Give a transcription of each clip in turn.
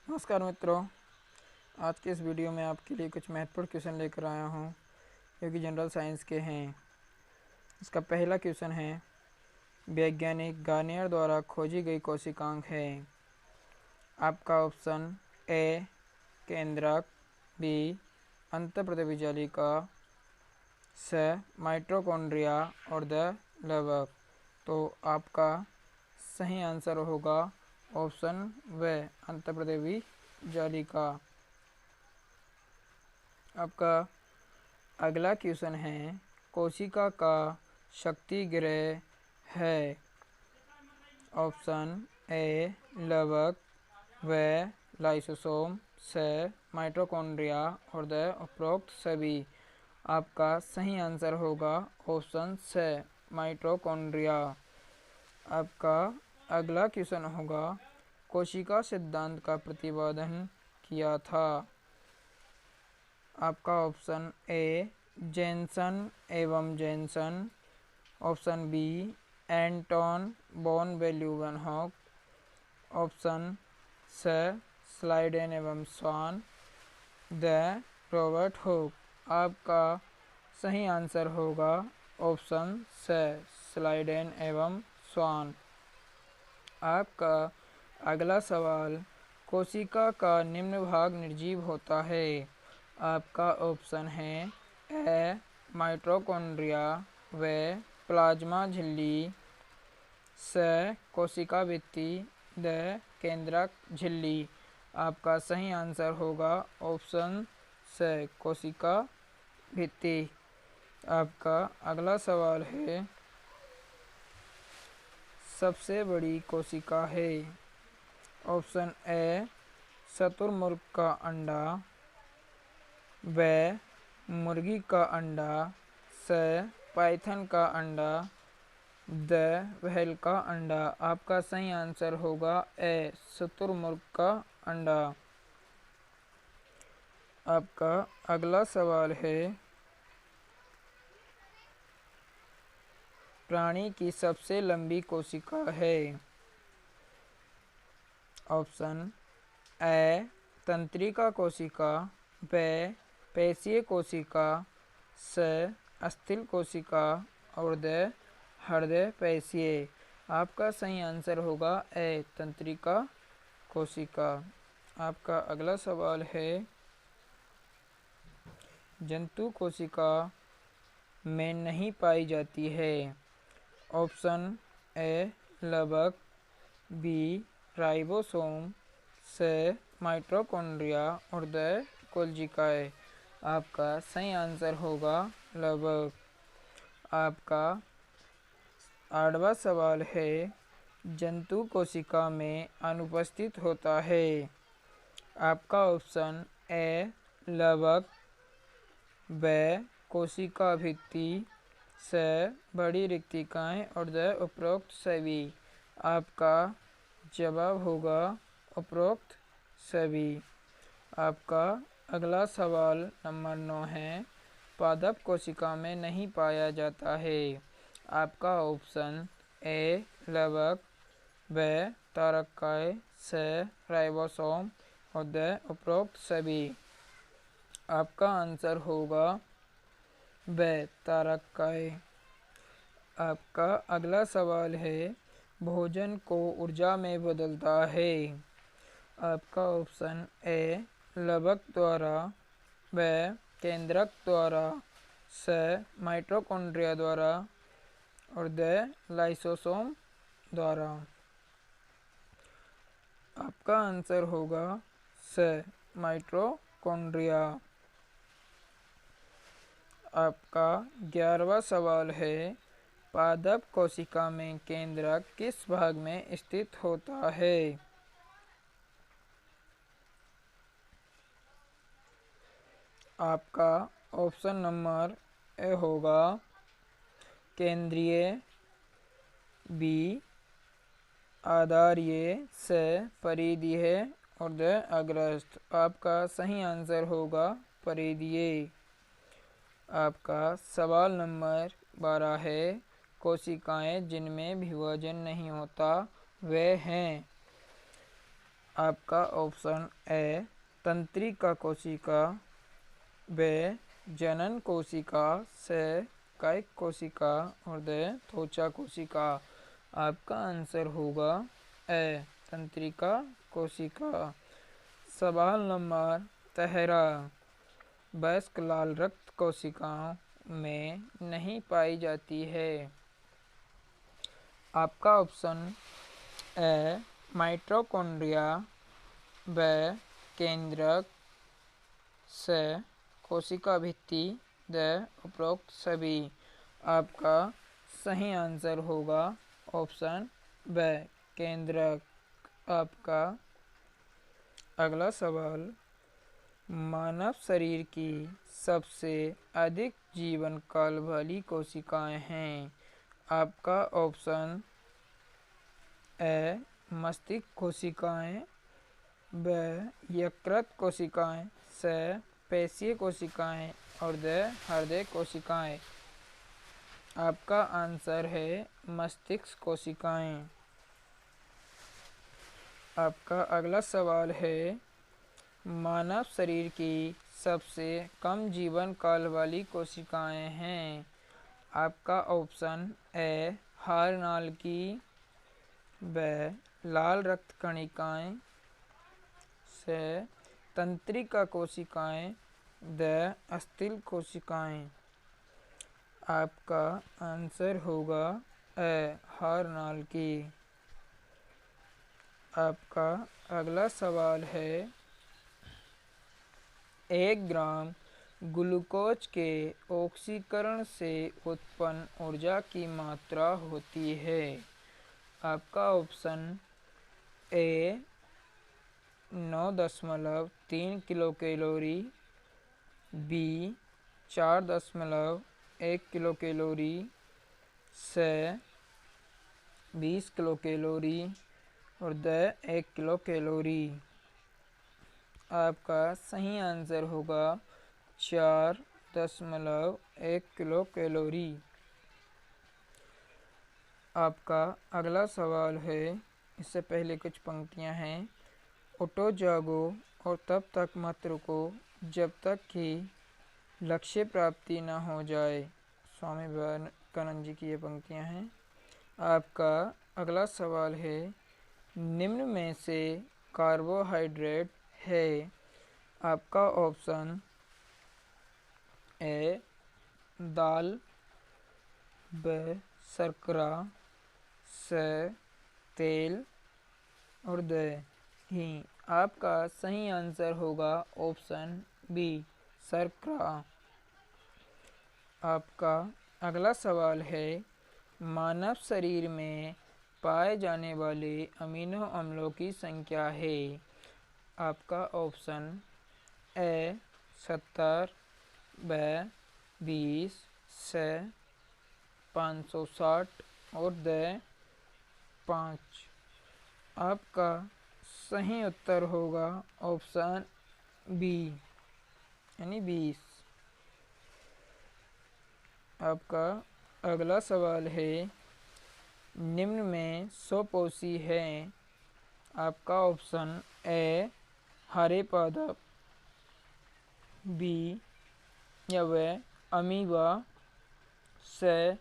नमस्कार मित्रों, आज के इस वीडियो में आपके लिए कुछ महत्वपूर्ण क्वेश्चन लेकर आया हूँ जो कि जनरल साइंस के हैं। इसका पहला क्वेश्चन है, वैज्ञानिक गार्नियर द्वारा खोजी गई कोशिकांक है। आपका ऑप्शन ए केंद्रक, बी अंतःप्रदेवी जालिका, स माइटोकॉन्ड्रिया और द लवक। तो आपका सही आंसर होगा ऑप्शन व अंतःप्रदेवी जालिका। आपका अगला क्वेश्चन है, कोशिका का शक्ति ग्रह है। ऑप्शन ए लवक, व लाइसोसोम, स माइटोकॉन्ड्रिया और द उपरोक्त सभी। आपका सही आंसर होगा ऑप्शन स माइटोकॉन्ड्रिया। आपका अगला क्वेश्चन होगा, कोशिका सिद्धांत का प्रतिपादन किया था। आपका ऑप्शन ए जेनसन एवं Janssen, option B Anton van लेeuwenhoek, ऑप्शन स स्लाइडेन एवं स्वान, द रॉबर्ट हुक। आपका सही आंसर होगा ऑप्शन स स्लाइडेन एवं स्वान। आपका अगला सवाल, कोशिका का निम्न भाग निर्जीव होता है। आपका ऑप्शन है ए माइटोकॉन्ड्रिया, व प्लाज्मा झिल्ली, स कोशिका भित्ति, द केंद्रक झिल्ली। आपका सही आंसर होगा ऑप्शन स कोशिका भित्ति। आपका अगला सवाल है, सबसे बड़ी कोशिका है। ऑप्शन ए शुतुरमुर्ग का अंडा, व मुर्गी का अंडा, स पाइथन का अंडा, द व्हेल का अंडा। आपका सही आंसर होगा ए शुतुरमुर्ग का अंडा। आपका अगला सवाल है, प्राणी की सबसे लंबी कोशिका है। ऑप्शन ए तंत्रिका कोशिका, ब पेशीय कोशिका, स अस्थिल कोशिका और द हृदय पेशीय। आपका सही आंसर होगा ए तंत्रिका कोशिका। आपका अगला सवाल है, जंतु कोशिका में नहीं पाई जाती है। ऑप्शन ए लवक, बी राइबोसोम, स माइटोकॉन्ड्रिया और द कोशिकाएं। आपका सही आंसर होगा लवक। आपका 8वां सवाल है, जंतु कोशिका में अनुपस्थित होता है। आपका ऑप्शन ए लवक, ब कोशिका भित्ति, स बड़ी रिक्तिकाएं और द उपरोक्त सभी। आपका जवाब होगा उपरोक्त सभी। आपका अगला सवाल नंबर 9 है, पादप कोशिका में नहीं पाया जाता है। आपका ऑप्शन ए लवक, व तारकाय, स राइबोसोम और द उपरोक्त सभी। आपका आंसर होगा व तारकाय। आपका अगला सवाल है, भोजन को ऊर्जा में बदलता है। आपका ऑप्शन ए लवक द्वारा, व केंद्रक द्वारा, स माइटोकॉन्ड्रिया द्वारा और द लाइसोसोम द्वारा। आपका आंसर होगा स माइटोकॉन्ड्रिया। आपका 11वां सवाल है, पादप कोशिका में केंद्रक किस भाग में स्थित होता है। आपका ऑप्शन नंबर ए होगा केंद्रीय, बी आधारीय, स परिधीय और द अग्रस्थ। आपका सही आंसर होगा परिधीय। आपका सवाल नंबर 12 है, कोशिकाएं जिनमें विभाजन नहीं होता वे हैं। आपका ऑप्शन ए तंत्रिका कोशिका, बी जनन कोशिका, सी कायिक कोशिका और डी त्वचा कोशिका। आपका आंसर होगा ए तंत्रिका कोशिका। सवाल नंबर 13, वयस्क लाल रक्त कोशिकाओं में नहीं पाई जाती है। आपका ऑप्शन ए माइटोकॉन्ड्रिया, बी केंद्रक, सी कोशिका भित्ति, डी उपरोक्त सभी। आपका सही आंसर होगा ऑप्शन बी केंद्रक। आपका अगला सवाल, मानव शरीर की सबसे अधिक जीवन काल वाली कोशिकाएं हैं। आपका ऑप्शन ए मस्तिष्क कोशिकाएं, बी यकृत कोशिकाएं, सी पेशीय कोशिकाएं और डी हृदय कोशिकाएं। आपका आंसर है मस्तिष्क कोशिकाएं। आपका अगला सवाल है, मानव शरीर की सबसे कम जीवन काल वाली कोशिकाएं हैं। आपका ऑप्शन ए हार नाल की, बी लाल रक्त कणिकाएं, सी तंत्रिका कोशिकाएं, डी अस्थिल कोशिकाएं। आपका आंसर होगा ए हार नाल की। आपका अगला सवाल है, 1 ग्राम ग्लूकोज के ऑक्सीकरण से उत्पन्न ऊर्जा की मात्रा होती है। आपका option A 9.3 kilo calorie, B 4.1 kilo calorie, C 20 kilo calorie और डी 1 किलो कैलोरी। आपका सही आंसर होगा 4.1 किलो कैलोरी। आपका अगला सवाल है, इससे पहले कुछ पंक्तियां हैं। उठो जागो और तब तक मत रुको जब तक कि लक्ष्य प्राप्ति न हो जाए। स्वामी विवेकानंद जी की ये पंक्तियां हैं। आपका अगला सवाल है, निम्न में से कार्बोहाइड्रेट है। आपका ऑप्शन ए दाल, बी शर्करा, सी तेल और डी घी। आपका सही आंसर होगा ऑप्शन बी शर्करा। आपका अगला सवाल है, मानव शरीर में पाए जाने वाले अमीनो अम्लों की संख्या है। आपका ऑप्शन ए 70, बी 20, सी 560 और डी 5। आपका सही उत्तर होगा ऑप्शन बी यानी 20। आपका अगला सवाल है, निम्न में स्वपोषी है। आपका ऑप्शन ए हरे पादप, बी या वे अमीबा, सी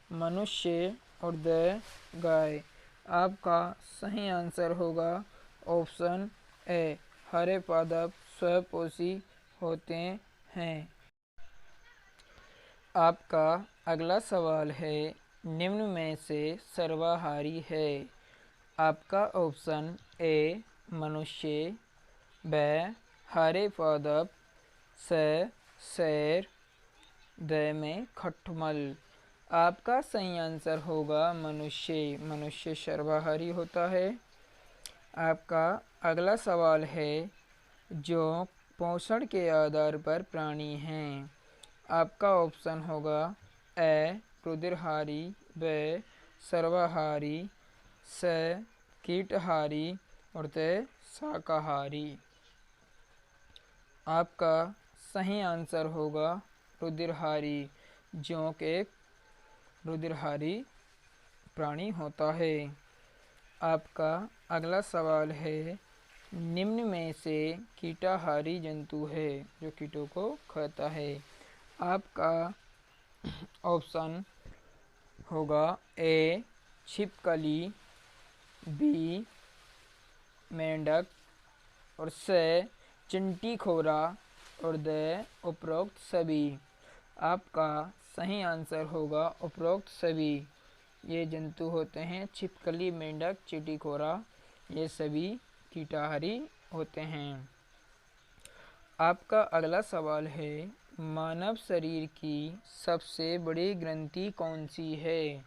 मनुष्य और डी गाय। आपका सही आंसर होगा ऑप्शन ए हरे पादप स्वपोषी होते हैं। आपका अगला सवाल है, निम्न में से सर्वाहारी है। आपका ऑप्शन ए मनुष्य, बी हरे पादप, सी शेर, डी में खटमल। आपका सही आंसर होगा मनुष्य। मनुष्य सर्वाहारी होता है। आपका अगला सवाल है, जो पोषण के आधार पर प्राणी हैं। आपका ऑप्शन होगा ए रुधिरहारी, बी सर्वाहारी, सी कीटहारी और डी शाकाहारी। आपका सही आंसर होगा रुधिरहारी, जो एक रुधिरहारी प्राणी होता है। आपका अगला सवाल है, निम्न में से कीटाहारी जंतु है जो कीटों को खाता है। आपका ऑप्शन होगा ए छिपकली, बी मेंढक और से चिंटीखोरा और द उपरोक्त सभी। आपका सही आंसर होगा उपरोक्त सभी। ये जंतु होते हैं छिपकली, मेंढक, चींटीखोरा, ये सभी कीटाहारी होते हैं। आपका अगला सवाल है, मानव शरीर की सबसे बड़ी ग्रंथि कौन सी है?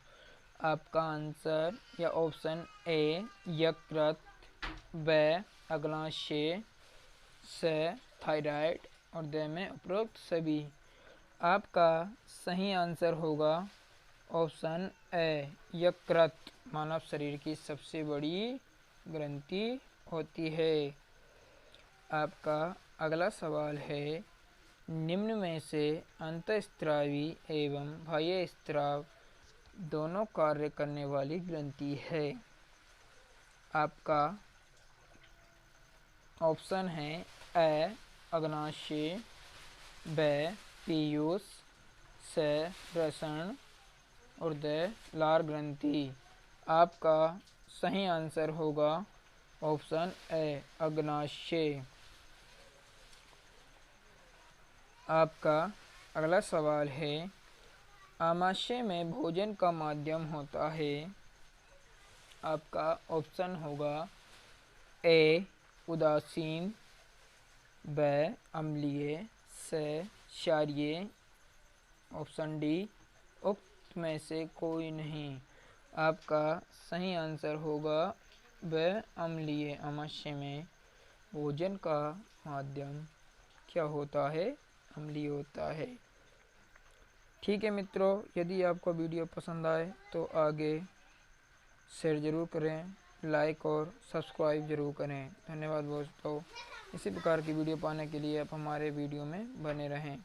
आपका आंसर या ऑप्शन ए यकृत, ब अग्नाशय, स थायराइड और द में उपरोक्त सभी। आपका सही आंसर होगा ऑप्शन ए यकृत मानव शरीर की सबसे बड़ी ग्रंथि होती है। आपका अगला सवाल है, निम्न में से अंतःस्रावी एवं बाह्य स्राव दोनों कार्य करने वाली ग्रंथि है। आपका ऑप्शन है ए अग्नाशय, ब पीयूष, स रसण और द लार ग्रंथि। आपका सही आंसर होगा ऑप्शन ए अग्नाशय। आपका अगला सवाल है, आमाशय में भोजन का माध्यम होता है। आपका ऑप्शन होगा ए उदासीन, ब अम्लीय, स क्षारीय, ऑप्शन डी उक्त में से कोई नहीं। आपका सही आंसर होगा ब अम्लीय। आमाशय में भोजन का माध्यम क्या होता है? अम्लीय होता है। ठीक है मित्रों, यदि आपको वीडियो पसंद आए तो आगे शेयर ज़रूर करें, लाइक और सब्सक्राइब ज़रूर करें। धन्यवाद दोस्तों। इसी प्रकार की वीडियो पाने के लिए आप हमारे वीडियो में बने रहें।